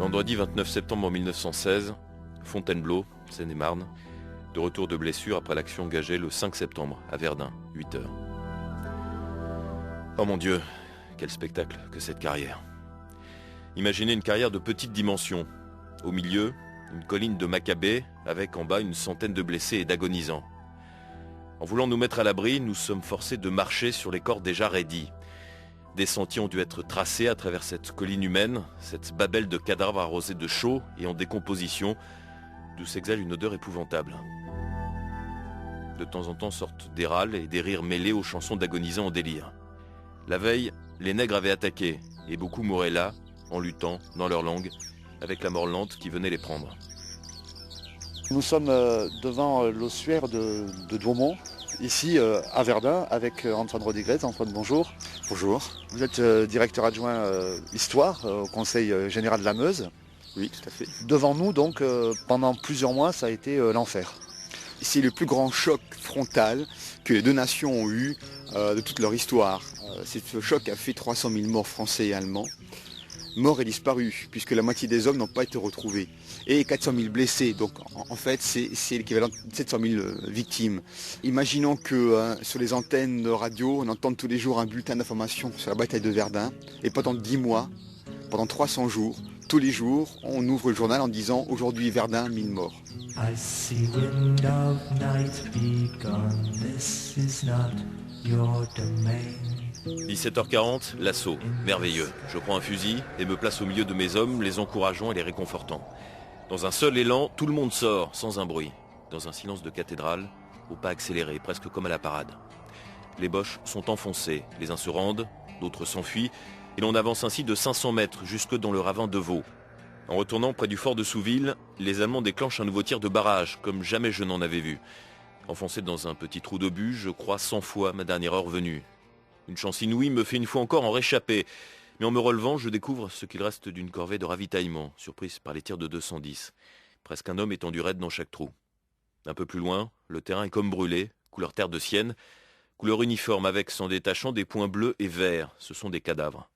Vendredi 29 septembre 1916, Fontainebleau, Seine-et-Marne, de retour de blessure après l'action engagée le 5 septembre à Verdun, 8 heures. Oh mon Dieu, quel spectacle que cette carrière. Imaginez une carrière de petite dimension. Au milieu, une colline de Maccabée, avec en bas une centaine de blessés et d'agonisants. En voulant nous mettre à l'abri, nous sommes forcés de marcher sur les corps déjà raidis. Des sentiers ont dû être tracés à travers cette colline humaine, cette babelle de cadavres arrosés de chaux et en décomposition, d'où s'exhale une odeur épouvantable. De temps en temps sortent des râles et des rires mêlés aux chansons d'agonisants en délire. La veille, les nègres avaient attaqué, et beaucoup mouraient là, en luttant, dans leur langue, avec la mort lente qui venait les prendre. Nous sommes devant l'ossuaire de Douaumont, ici à Verdun, avec Antoine Rodriguez. Antoine, bonjour. Bonjour. Vous êtes directeur adjoint Histoire au Conseil général de la Meuse. Oui, tout à fait. Devant nous, donc, pendant plusieurs mois, ça a été l'enfer. C'est le plus grand choc frontal que les deux nations ont eu de toute leur histoire. Ce choc a fait 300 000 morts français et allemands. Morts et disparus, puisque la moitié des hommes n'ont pas été retrouvés. Et 400 000 blessés, donc en fait c'est l'équivalent de 700 000 victimes. Imaginons que sur les antennes de radio, on entende tous les jours un bulletin d'information sur la bataille de Verdun. Et pendant 10 mois, pendant 300 jours, tous les jours, on ouvre le journal en disant « Aujourd'hui Verdun, 1000 morts ». I see wind of night begun, this is not your domain. 17h40, l'assaut, merveilleux. Je prends un fusil et me place au milieu de mes hommes, les encourageant et les réconfortant. Dans un seul élan, tout le monde sort, sans un bruit. Dans un silence de cathédrale, au pas accéléré, presque comme à la parade. Les boches sont enfoncés, les uns se rendent, d'autres s'enfuient, et l'on avance ainsi de 500 mètres jusque dans le ravin de Vaux. En retournant près du fort de Souville, les Allemands déclenchent un nouveau tir de barrage, comme jamais je n'en avais vu. Enfoncé dans un petit trou d'obus, je crois 100 fois ma dernière heure venue. Une chance inouïe me fait une fois encore en réchapper. Mais en me relevant, je découvre ce qu'il reste d'une corvée de ravitaillement, surprise par les tirs de 210. Presque un homme étendu raide dans chaque trou. Un peu plus loin, le terrain est comme brûlé, couleur terre de sienne, couleur uniforme avec, s'en détachant, des points bleus et verts. Ce sont des cadavres.